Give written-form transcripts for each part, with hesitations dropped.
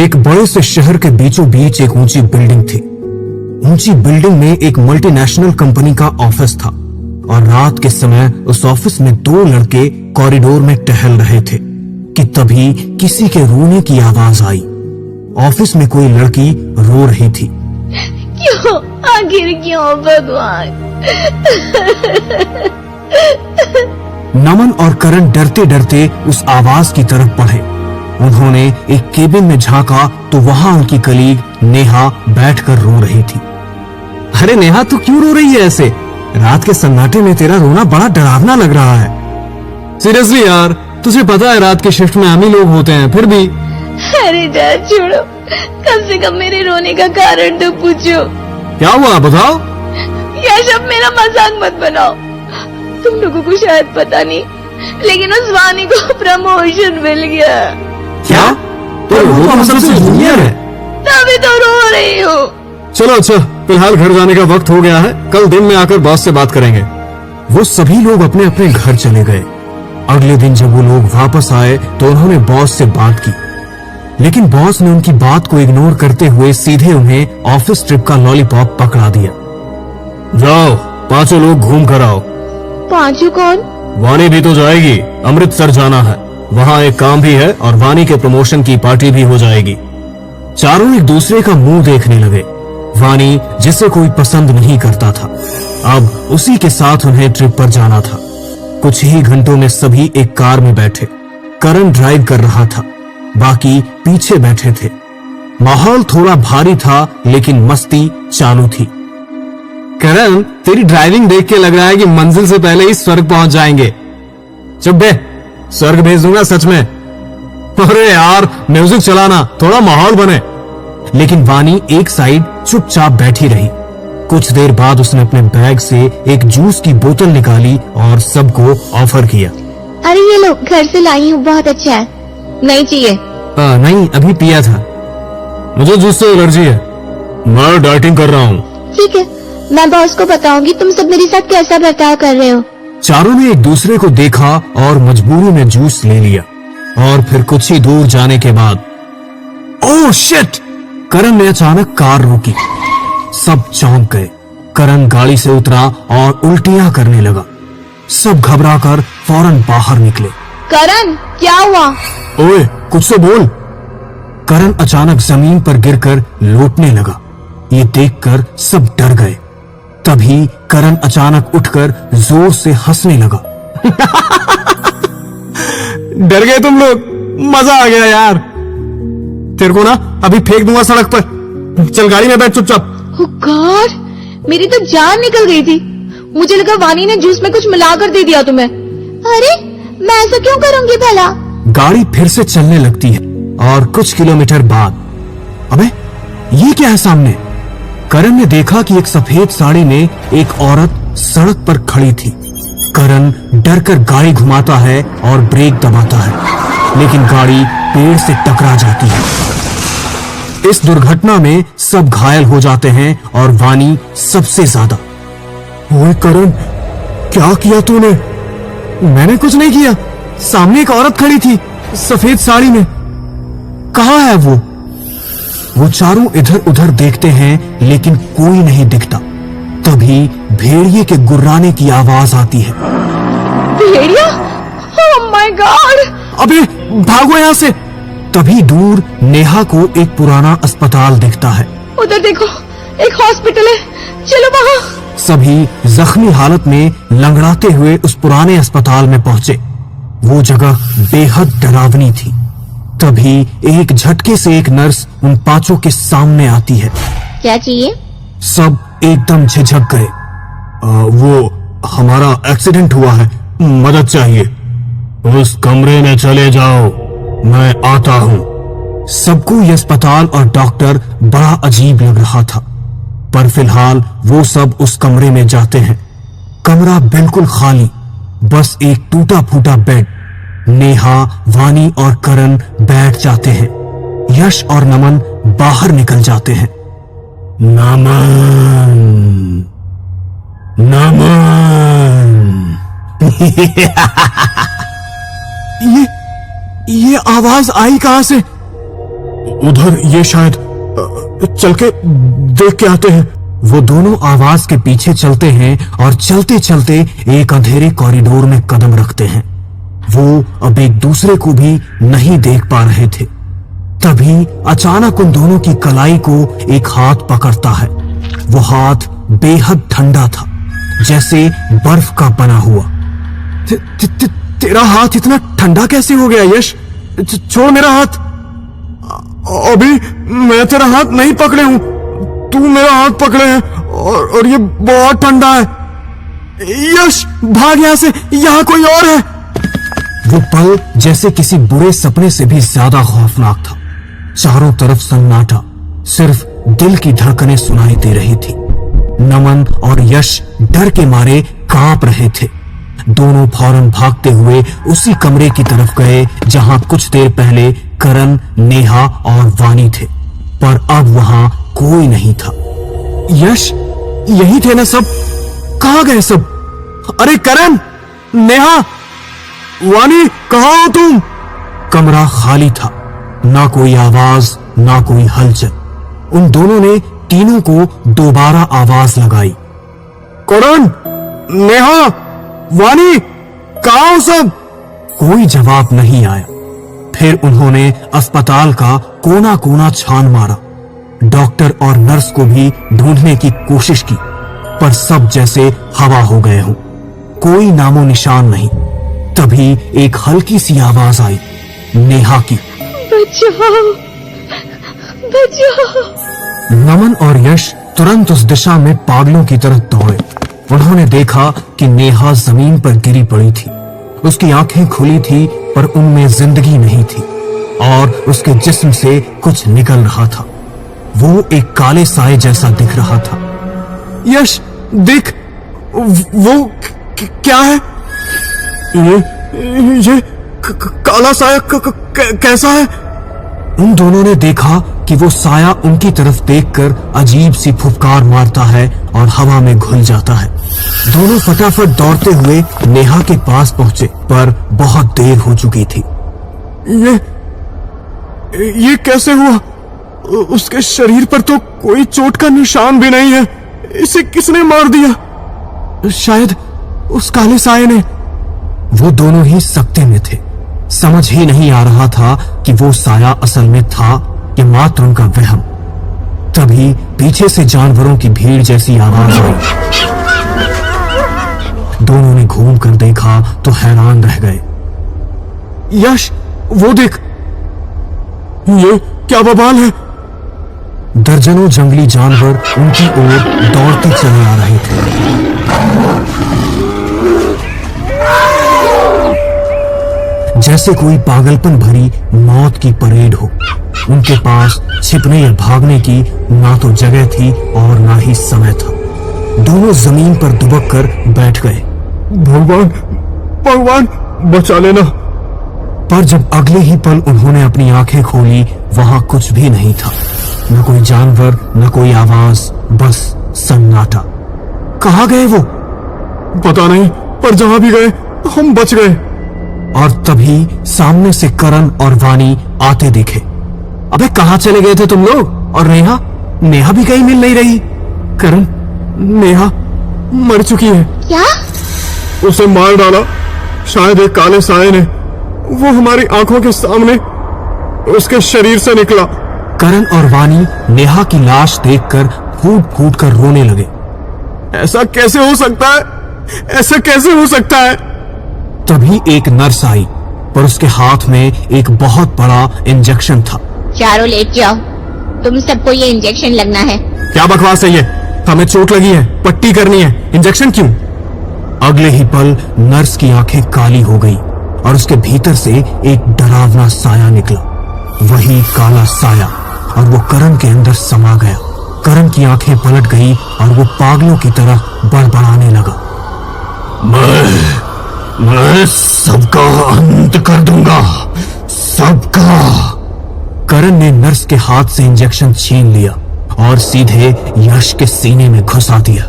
एक बड़े से शहर के बीचों बीच एक ऊंची बिल्डिंग थी। ऊंची बिल्डिंग में एक मल्टीनेशनल कंपनी का ऑफिस था और रात के समय उस ऑफिस में दो लड़के कॉरिडोर में टहल रहे थे कि तभी किसी के रोने की आवाज आई। ऑफिस में कोई लड़की रो रही थी। क्यों, आखिर क्यों भगवान? नमन और करण डरते डरते उस आवाज की तरफ बढ़े। उन्होंने एक केबिन में झांका तो वहां उनकी कलीग नेहा बैठकर रो रही थी। अरे नेहा, तू क्यों रो रही है ऐसे? रात के सन्नाटे में तेरा रोना बड़ा डरावना लग रहा है। सीरियसली यार, तुझे पता है रात के शिफ्ट में हम ही लोग होते हैं, फिर भी। अरे डर छोड़ो, कम से कम मेरे रोने का कारण तो पूछो। क्या हुआ बताओ। यह सब मेरा मजाक मत बनाओ। तुम लोगों को शायद पता नहीं, लेकिन उस वानी को प्रमोशन मिल गया। क्या? तो वो तो सबसे जूनियर है। तभी तो रो रही हूँ। चलो अच्छा, फिलहाल घर जाने का वक्त हो गया है। कल दिन में आकर बॉस से बात करेंगे। वो सभी लोग अपने अपने घर चले गए। अगले दिन जब वो लोग वापस आए तो उन्होंने बॉस से बात की, लेकिन बॉस ने उनकी बात को इग्नोर करते हुए सीधे उन्हें ऑफिस ट्रिप का लॉलीपॉप पकड़ा दिया। जाओ, पांचों लोग घूम कर आओ। पांचों कौन? वानी भी तो जाएगी, अमृतसर जाना है। वहाँ एक काम भी है और वानी के प्रमोशन की पार्टी भी हो जाएगी। चारों एक दूसरे का मुंह देखने लगे। वानी, जिसे कोई पसंद नहीं करता था, अब उसी के साथ उन्हें ट्रिप पर जाना था। कुछ ही घंटों में सभी एक कार में बैठे। करण ड्राइव कर रहा था, बाकी पीछे बैठे थे। माहौल थोड़ा भारी था, लेकिन मस्ती चालू थी। करण, तेरी ड्राइविंग देख के लग रहा है कि मंजिल से पहले ही स्वर्ग पहुंच जाएंगे। चुप बे, स्वर्ग भेज दूंगा सच में। अरे यार, म्यूजिक चलाना, थोड़ा माहौल बने। लेकिन वानी एक साइड चुपचाप बैठी रही। कुछ देर बाद उसने अपने बैग से एक जूस की बोतल निकाली और सबको ऑफर किया। अरे ये लो, घर से लाई हूँ, बहुत अच्छा है। नहीं चाहिए? नहीं, अभी पिया था। मुझे जूस से एलर्जी है, मैं डाइटिंग कर रहा हूँ। ठीक है, मैं बॉस को बताऊंगी तुम सब मेरे साथ कैसा बर्ताव कर रहे हो। चारों ने एक दूसरे को देखा और मजबूरी में जूस ले लिया। और फिर कुछ ही दूर जाने के बाद, ओह शिट! करण ने अचानक कार रोकी। सब चौंक गए। करण गाड़ी से उतरा और उल्टियां करने लगा। सब घबराकर फौरन बाहर निकले। करण, क्या हुआ? ओए, कुछ तो बोल। करण अचानक जमीन पर गिरकर लोटने लगा। ये देखकर सब डर गए। तभी करण अचानक उठकर जोर से हंसने लगा। डर गए तुम लोग? मजा आ गया यार। तेरे को ना अभी फेंक दूंगा सड़क पर। चल गाड़ी में बैठ चुपचाप। Oh God, मेरी तो जान निकल गई थी। मुझे लगा वानी ने जूस में कुछ मिलाकर दे दिया तुम्हें। अरे, मैं ऐसा क्यों करूंगी भला? गाड़ी फिर से चलने लगती है और कुछ किलोमीटर बाद, अबे ये क्या है सामने? करण ने देखा कि एक सफेद साड़ी में एक औरत सड़क पर खड़ी थी। करण डरकर गाड़ी घुमाता है और ब्रेक दबाता है, लेकिन गाड़ी पेड़ से टकरा जाती है। इस दुर्घटना में सब घायल हो जाते हैं और वानी सबसे ज्यादा। ओए करण, क्या किया तूने? मैंने कुछ नहीं किया। सामने एक औरत खड़ी थी सफेद साड़ी में। कहाँ है वो? वो चारों इधर उधर देखते हैं, लेकिन कोई नहीं दिखता। तभी भेड़िए के गुर्राने की आवाज आती है। भेड़िया? Oh my God! अबे भागो यहाँ से। तभी दूर नेहा को एक पुराना अस्पताल दिखता है। उधर देखो, एक हॉस्पिटल है, चलो वहाँ। सभी जख्मी हालत में लंगड़ाते हुए उस पुराने अस्पताल में पहुंचे। वो जगह बेहद डरावनी थी। तभी एक झटके से एक नर्स उन पांचों के सामने आती है। क्या चाहिए? सब एकदम झिझक गए। वो हमारा एक्सीडेंट हुआ है, मदद चाहिए। उस कमरे में चले जाओ, मैं आता हूँ। सबको यह अस्पताल और डॉक्टर बड़ा अजीब लग रहा था, पर फिलहाल वो सब उस कमरे में जाते हैं। कमरा बिल्कुल खाली, बस एक टूटा फूटा बेड। नेहा, वानी और करण बैठ जाते हैं। यश और नमन बाहर निकल जाते हैं। नमन, नमन। ये आवाज आई कहां से? उधर ये शायद चल के देख के आते हैं। वो दोनों आवाज के पीछे चलते हैं और चलते चलते एक अंधेरे कॉरिडोर में कदम रखते हैं। वो अब एक दूसरे को भी नहीं देख पा रहे थे। तभी अचानक उन दोनों की कलाई को एक हाथ पकड़ता है। वो हाथ बेहद ठंडा था, जैसे बर्फ का बना हुआ। तेरा हाथ इतना ठंडा कैसे हो गया यश? छोड़ मेरा हाथ। अभी मैं तेरा हाथ नहीं पकड़े हूं, तू मेरा हाथ पकड़े है और ये बहुत ठंडा है। यश भाग यहां से, यहां कोई और है। वो पल जैसे किसी बुरे सपने से भी ज्यादा खौफनाक था। चारों तरफ सन्नाटा, सिर्फ दिल की धड़कनें सुनाई दे रही थी। नमन और यश डर के मारे कांप रहे थे। दोनों फौरन भागते हुए उसी कमरे की तरफ गए जहां कुछ देर पहले करण, नेहा और वानी थे, पर अब वहां कोई नहीं था। यश, यही थे ना सब? कहां गए सब? अरे करण, नेहा, वानी, कहां हो तुम? कमरा खाली था, ना कोई आवाज, ना कोई हलचल। उन दोनों ने तीनों को दोबारा आवाज लगाई। करण, नेहा, वानी, कहां हो सब? कोई जवाब नहीं आया। फिर उन्होंने अस्पताल का कोना कोना छान मारा। डॉक्टर और नर्स को भी ढूंढने की कोशिश की, पर सब जैसे हवा हो गए हों। कोई नामो निशान नहीं। तभी एक हल्की सी आवाज आई, नेहा की। बचाओ, बचाओ। नमन और यश तुरंत उस दिशा में पागलों की तरह दौड़े। उन्होंने देखा कि नेहा जमीन पर गिरी पड़ी थी। उसकी आंखें खुली थी, पर उनमें जिंदगी नहीं थी और उसके जिस्म से कुछ निकल रहा था। वो एक काले साए जैसा दिख रहा था। यश, देख, वो क्या है? ये काला साया कैसा है? उन दोनों ने देखा कि वो साया उनकी तरफ देखकर अजीब सी फुफकार मारता है और हवा में घुल जाता है। दोनों फटाफट दौड़ते हुए नेहा के पास पहुंचे, पर बहुत देर हो चुकी थी। ये कैसे हुआ? उसके शरीर पर तो कोई चोट का निशान भी नहीं है। इसे किसने मार दिया? शायद उस काले साए ने। वो दोनों ही सकते में थे। समझ ही नहीं आ रहा था कि वो साया असल में था या मात्र उनका वहम। तभी पीछे से जानवरों की भीड़ जैसी आवाज आई। दोनों ने घूम कर देखा तो हैरान रह गए। यश, वो देख, ये क्या बवाल है? दर्जनों जंगली जानवर उनकी ओर दौड़ते चले आ रहे थे। जैसे कोई पागलपन भरी मौत की परेड हो। उनके पास छिपने या भागने की ना तो जगह थी और ना ही समय था। दोनों जमीन पर दुबक कर बैठ गए। भगवान, भगवान, बचा लेना। पर जब अगले ही पल उन्होंने अपनी आंखें खोली, वहां कुछ भी नहीं था। न कोई जानवर, न कोई आवाज, बस सन्नाटा। कहां गए वो? पता नहीं, पर जहां भी गए हम बच गए। और तभी सामने से करण और वानी आते दिखे। अबे कहां चले गए थे तुम लोग? और नेहा? नेहा भी कहीं मिल नहीं रही। करण, नेहा मर चुकी है। क्या? उसे मार डाला शायद एक काले साए ने। वो हमारी आंखों के सामने उसके शरीर से निकला। करण और वानी नेहा की लाश देखकर फूट फूट कर रोने लगे। ऐसा कैसे हो सकता है? ऐसा कैसे हो सकता है? तभी एक नर्स आई, पर उसके हाथ में एक बहुत बड़ा इंजेक्शन था। चारों लेट जाओ, तुम सबको ये इंजेक्शन लगना है। क्या बकवास है ये? हमें चोट लगी है, पट्टी करनी है, इंजेक्शन क्यों? अगले ही पल नर्स की आंखें काली हो गई और उसके भीतर से एक डरावना साया निकला। वही काला साया, और वो करण के अंदर समा गया। करण की आंखें पलट गई और वो पागलों की तरह बड़बड़ाने लगा। मैं सबका अंत कर दूंगा, सबका। करण ने नर्स के हाथ से इंजेक्शन छीन लिया और सीधे यश के सीने में घुसा दिया।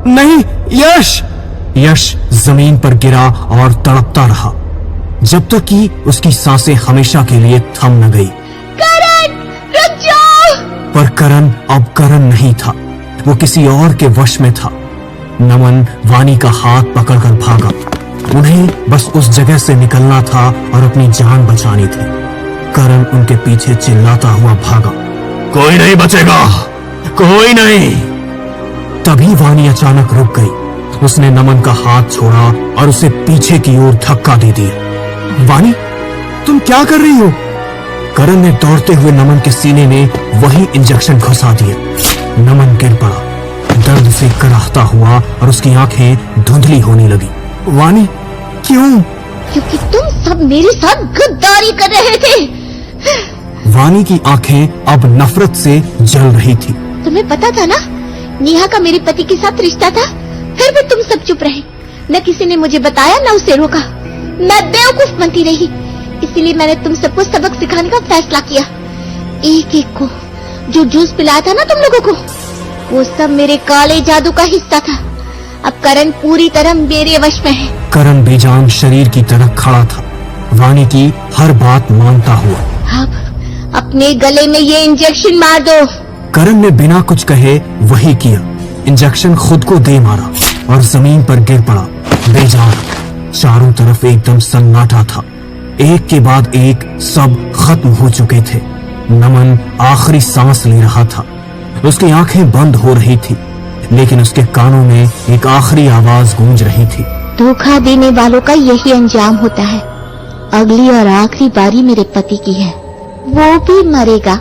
नहीं, यश! यश जमीन पर गिरा और तड़पता रहा, जब तक कि उसकी सांसें हमेशा के लिए थम न गई। करण, रुक पर करण अब करण नहीं था, वो किसी और के वश में था। नमन वानी का हाथ पकड़कर भागा। उन्हें बस उस जगह से निकलना था और अपनी जान बचानी थी। करण उनके पीछे चिल्लाता हुआ भागा, कोई नहीं बचेगा, कोई नहीं। तभी वानी अचानक रुक गई। उसने नमन का हाथ छोड़ा और उसे पीछे की ओर धक्का दे दिया। वानी, तुम क्या कर रही हो? करण ने दौड़ते हुए नमन के सीने में वही इंजेक्शन घुसा दिया। नमन गिर पड़ा, दर्द से कराहता हुआ, और उसकी आंखें धुंधली होने लगी। वानी, क्यों? क्योंकि तुम सब मेरे साथ गद्दारी कर रहे थे। वानी की आंखें अब नफरत से जल रही थी। तुम्हें पता था ना नेहा का मेरे पति के साथ रिश्ता था, फिर भी तुम सब चुप रहे। न किसी ने मुझे बताया न उसे रोका। मैं बेवकूफ बनती रही, इसीलिए मैंने तुम सबको सबक सिखाने का फैसला किया। एक एक को जो जूस पिलाया था ना तुम लोगों को, वो सब मेरे काले जादू का हिस्सा था। अब करण पूरी तरह मेरे वश में है। करण बेजान शरीर की तरह खड़ा था, वानी की हर बात मानता हुआ। अब अपने गले में ये इंजेक्शन मार दो। करण ने बिना कुछ कहे वही किया। इंजेक्शन खुद को दे मारा और जमीन पर गिर पड़ा बेजान। चारों तरफ एकदम सन्नाटा था। एक के बाद एक सब खत्म हो चुके थे। नमन आखिरी सांस ले रहा था। उसकी आंखें बंद हो रही थी, लेकिन उसके कानों में एक आखिरी आवाज गूंज रही थी। धोखा देने वालों का यही अंजाम होता है। अगली और आखिरी बारी मेरे पति की है, वो भी मरेगा।